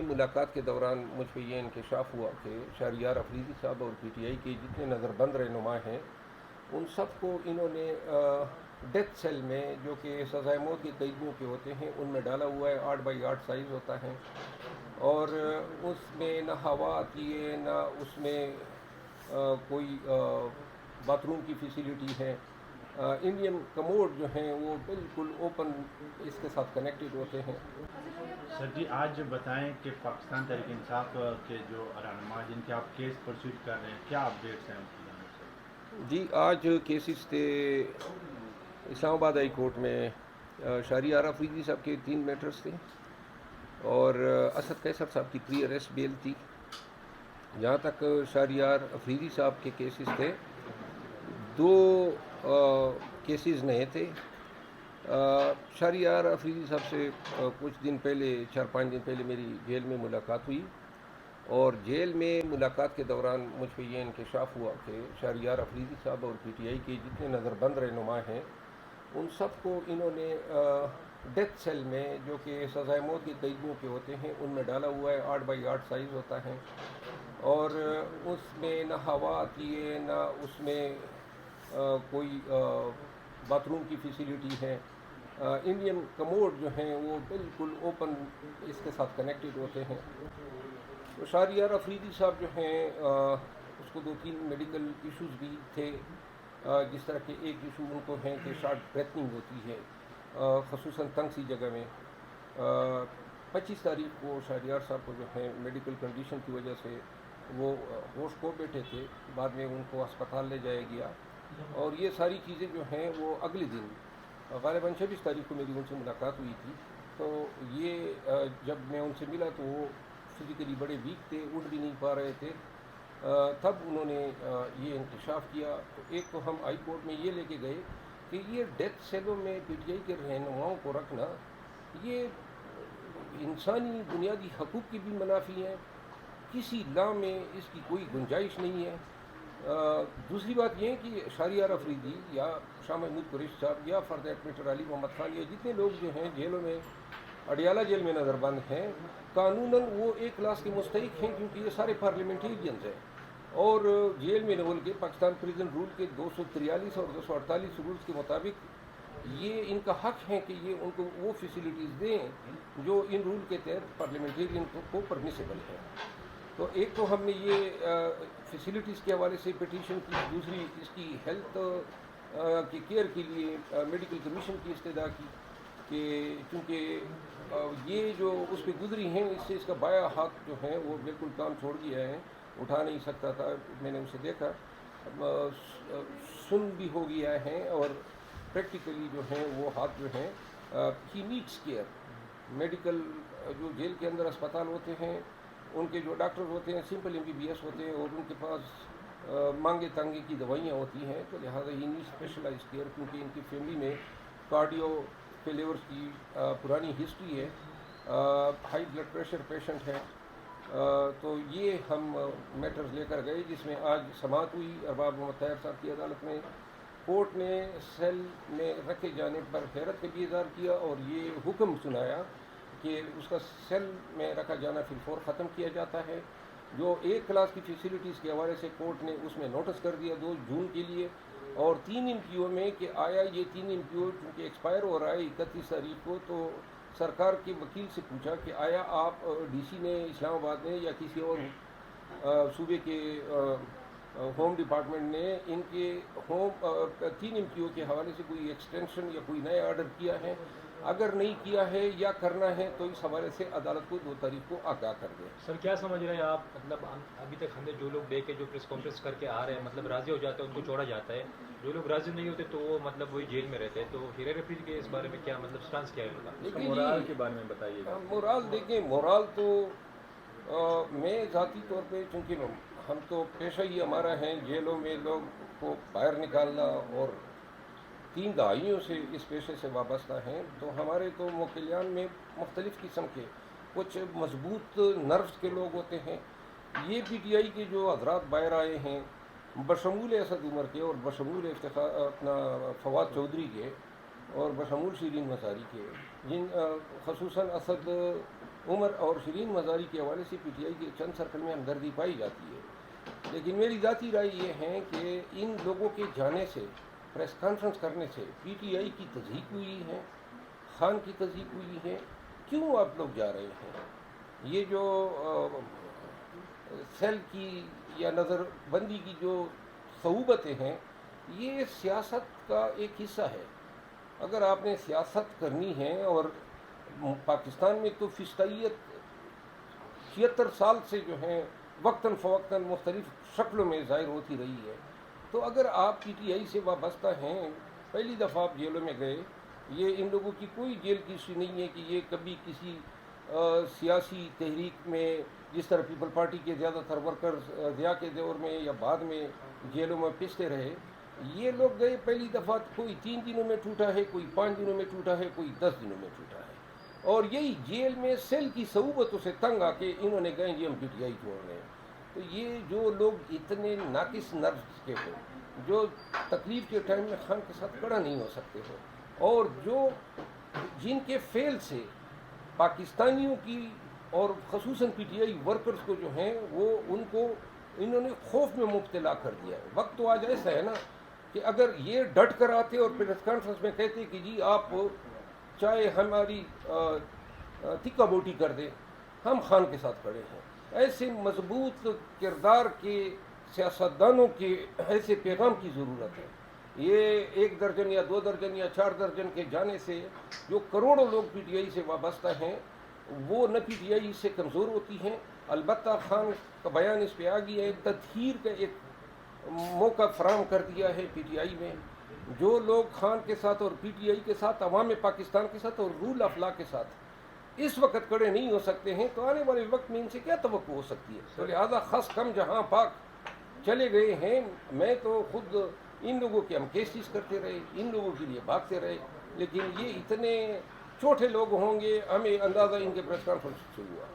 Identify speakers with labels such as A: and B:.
A: ملاقات کے دوران مجھ پہ یہ انکشاف ہوا کہ شہریار افریدی صاحب اور پی ٹی آئی کے جتنے نظر بند رہنما ہیں ان سب کو انہوں نے ڈیتھ سیل میں، جو کہ سزائے موت کے قیدیوں کے ہوتے ہیں، ان میں ڈالا ہوا ہے۔ 8x8 سائز ہوتا ہے اور اس میں نہ ہوا آتی ہے، نہ اس میں کوئی باتھ روم کی فیسیلیٹی ہے۔ انڈین کموڈ جو ہیں وہ بالکل اوپن اس کے ساتھ کنیکٹڈ ہوتے ہیں۔
B: سر جی، آج بتائیں کہ پاکستان تحریک انصاف کے جو رہنما جن کے آپ کیس پرسیوٹ کر رہے ہیں، کیا اپڈیٹس ہیں ان کی جانب سے؟
A: جی، آج کیسز تھے اسلام آباد ہائی کورٹ میں۔ شہریار افریدی صاحب کے 3 میٹرز تھے اور اسد قیصر صاحب کی پری اریسٹ بیل تھی۔ جہاں تک شہریار افریدی صاحب کے کیسز تھے، 2 کیسز نئے تھے۔ شہریار افریدی صاحب سے کچھ دن پہلے، 4-5 دن پہلے میری جیل میں ملاقات ہوئی اور جیل میں ملاقات کے دوران مجھ پہ یہ انکشاف ہوا کہ شہریار افریدی صاحب اور پی ٹی آئی کے جتنے نظر بند رہنما ہیں ان سب کو انہوں نے ڈیتھ سیل میں، جو کہ سزائے موت کے قیدیوں کے ہوتے ہیں، ان میں ڈالا ہوا ہے۔ 8x8 سائز ہوتا ہے اور اس میں نہ ہوا آتی ہے، نہ اس میں کوئی باتھ روم کی فیسیلیٹی ہے۔ انڈین کموڈ جو ہیں وہ بالکل اوپن اس کے ساتھ کنیکٹڈ ہوتے ہیں۔ تو شہریار افریدی صاحب جو ہیں اس کو 2-3 میڈیکل ایشوز بھی تھے، جس طرح کہ ایک ایشو ان کو ہیں کہ شارٹ بریتھنگ ہوتی ہے، خصوصاً تنگ سی جگہ میں۔ 25 تاریخ کو شہریار صاحب کو جو ہے میڈیکل کنڈیشن کی وجہ سے وہ ہوش کھو بیٹھے تھے، بعد میں ان کو اسپتال لے جایا گیا اور یہ ساری چیزیں جو ہیں وہ اگلے دن غالباً 26 تاریخ کو میری ان سے ملاقات ہوئی تھی۔ تو یہ جب میں ان سے ملا تو وہ فزیکلی بڑے ویک تھے، اٹھ بھی نہیں پا رہے تھے۔ تب انہوں نے یہ انکشاف کیا۔ تو ایک تو ہم ہائی کورٹ میں یہ لے کے گئے کہ یہ ڈیتھ سیلوں میں پی ٹی آئی کے رہنماؤں کو رکھنا یہ انسانی بنیادی حقوق کی بھی منافی ہیں، کسی لا میں اس کی کوئی گنجائش نہیں ہے۔ دوسری بات یہ ہے کہ شہریار افریدی یا شاہ محمود قریشی صاحب یا فار دیٹ میٹر علی محمد خان یا جتنے لوگ جو ہیں جیلوں میں، اڈیالہ جیل میں نظر بند ہیں، قانوناً وہ ایک کلاس کے مستحق ہیں کیونکہ یہ سارے پارلیمنٹیرینز ہیں اور جیل میں نول کے پاکستان پریزن رول کے 243 اور 248 رولز کے مطابق یہ ان کا حق ہے کہ یہ ان کو وہ فیسیلیٹیز دیں جو ان رول کے تحت پارلیمنٹیرین کو پرمیسیبل ہے۔ تو ایک تو ہم نے یہ فیسیلیٹیز کے حوالے سے پٹیشن کی، دوسری اس کی ہیلتھ کی کیئر کے لیے میڈیکل کمیشن کی استدعا کی کہ چونکہ یہ جو اس پہ گزری ہیں اس سے اس کا بایاں ہاتھ جو ہیں وہ بالکل کام چھوڑ گیا ہے، اٹھا نہیں سکتا تھا۔ میں نے اسے دیکھا، سن بھی ہو گیا ہے اور پریکٹیکلی جو ہیں وہ ہاتھ جو ہیں ہی نیڈس کیئر۔ میڈیکل جو جیل کے اندر اسپتال ہوتے ہیں ان کے جو ڈاکٹر ہوتے ہیں سمپل MBBS ہوتے ہیں اور ان کے پاس مانگے تانگے کی دوائیاں ہوتی ہیں، تو لہٰذا ہی نیڈ اسپیشلائز کیئر، کیونکہ ان کی فیملی میں کارڈیو فیلیورز کی پرانی ہسٹری ہے، ہائی بلڈ پریشر پیشنٹ ہے۔ تو یہ ہم میٹرز لے کر گئے جس میں آج سماعت ہوئی ارباب محمد طاہر صاحب کی عدالت میں۔ کورٹ نے سیل میں رکھے جانے پر حیرت کا بھی اظہار کیا اور یہ حکم سنایا کہ اس کا سیل میں رکھا جانا فی الفور ختم کیا جاتا ہے۔ جو ایک کلاس کی فیسیلیٹیز کے حوالے سے کورٹ نے اس میں نوٹس کر دیا 2 جون کے لیے، اور 3 MPO میں کہ آیا یہ 3 MPO چونکہ ایکسپائر ہو رہا ہے 31 تاریخ کو، تو سرکار کے وکیل سے پوچھا کہ آیا آپ DC نے، اسلام آباد نے یا کسی اور صوبے کے ہوم ڈپارٹمنٹ نے ان کے 3 MPO کے حوالے سے کوئی ایکسٹینشن یا کوئی نیا آرڈر کیا ہے؟ اگر نہیں کیا ہے یا کرنا ہے تو اس حوالے سے عدالت کو 2 تاریخ کو آگاہ کر دیں۔
C: سر کیا سمجھ رہے ہیں آپ؟ مطلب ابھی تک ہم نے جو لوگ دے کے جو پریس کانفرنس کر کے آ رہے ہیں، مطلب راضی ہو جاتے ہیں ان کو چھوڑا جاتا ہے، جو لوگ راضی نہیں ہوتے تو وہ مطلب وہی جیل میں رہتے ہیں، تو ہیرا افریدی کے اس بارے میں کیا مطلب سٹانس کیا ہے ان کا؟
B: اس کا مورال کے بارے میں بتائیے گا۔
A: مورال دیکھیں، مورال تو میں ذاتی طور پہ، چونکہ ہم تو پیشہ ہی ہمارا ہے جیلوں میں لوگ کو باہر نکالنا اور 3 دہائیوں سے اس پیشے سے وابستہ ہیں، تو ہمارے تو موکلیان میں مختلف قسم کے کچھ مضبوط نروس کے لوگ ہوتے ہیں۔ یہ PTI کے جو حضرات باہر آئے ہیں بشمول اسد عمر کے اور بشمول اپنا فواد چودھری کے اور بشمول شیرین مساری کے، جن خصوصاً اسد عمر اور شرین مزاری کے حوالے سے پی ٹی آئی کے چند سرکل میں ہمدردی پائی جاتی ہے، لیکن میری ذاتی رائے یہ ہے کہ ان لوگوں کے جانے سے، پریس کانفرنس کرنے سے پی ٹی آئی کی تضحیک ہوئی ہے، خان کی تضحیک ہوئی ہے۔ کیوں آپ لوگ جا رہے ہیں؟ یہ جو سیل کی یا نظر بندی کی جو صعوبتیں ہیں، یہ سیاست کا ایک حصہ ہے۔ اگر آپ نے سیاست کرنی ہے، اور پاکستان میں تو فسطائیت 76 سال سے جو ہیں وقتاً فوقتاً مختلف شکلوں میں ظاہر ہوتی رہی ہے، تو اگر آپ پی ٹی آئی سے وابستہ ہیں، پہلی دفعہ آپ جیلوں میں گئے، یہ ان لوگوں کی کوئی جیل کی ہسٹری نہیں ہے کہ یہ کبھی کسی سیاسی تحریک میں، جس طرح پیپل پارٹی کے زیادہ تر ورکرز ضیاء کے دور میں یا بعد میں جیلوں میں پستے رہے۔ یہ لوگ گئے پہلی دفعہ، کوئی 3 دنوں میں ٹوٹا ہے، کوئی 5 دنوں میں ٹوٹا ہے، کوئی 10 دنوں میں ٹوٹا ہے، اور یہی جیل میں سیل کی صعوبتوں سے تنگ آ کے انہوں نے کہیں جی ہم پی ٹی آئی چھوڑ رہے ہیں۔ تو یہ جو لوگ اتنے ناقص نرس کے ہو، جو تکلیف کے ٹائم میں خان کے ساتھ کھڑا نہیں ہو سکتے ہو، اور جن کے فیل سے پاکستانیوں کی اور خصوصاً پی ٹی آئی ورکرز کو جو ہیں وہ انہوں نے خوف میں مبتلا کر دیا ہے۔ وقت تو آج ایسا ہے نا کہ اگر یہ ڈٹ کر آتے اور پریس کانفرنس میں کہتے کہ جی آپ چاہے ہماری تکہ بوٹی کر دیں، ہم خان کے ساتھ کھڑے ہیں، ایسے مضبوط کردار کے سیاستدانوں کے ایسے پیغام کی ضرورت ہے۔ یہ 1 درجن یا 2 درجن یا 4 درجن کے جانے سے جو کروڑوں لوگ پی ٹی آئی سے وابستہ ہیں، وہ نہ پی ٹی آئی سے کمزور ہوتی ہیں۔ البتہ خان کا بیان اس پہ آ گیا ہے، تطہیر کا ایک موقع فراہم کر دیا ہے پی ٹی آئی میں۔ جو لوگ خان کے ساتھ اور پی ٹی آئی کے ساتھ، عوام پاکستان کے ساتھ اور رول آف لا کے ساتھ اس وقت کھڑے نہیں ہو سکتے ہیں، تو آنے والے وقت میں ان سے کیا توقع ہو سکتی ہے؟ تو لہٰذا خس کم جہاں پاک چلے گئے ہیں۔ میں تو خود ان لوگوں کے ہم کیسز کرتے رہے، ان لوگوں کے لیے بھاگتے رہے، لیکن یہ اتنے چھوٹے لوگ ہوں گے، ہمیں اندازہ ان کے پریس کانفرنس سے ہوا۔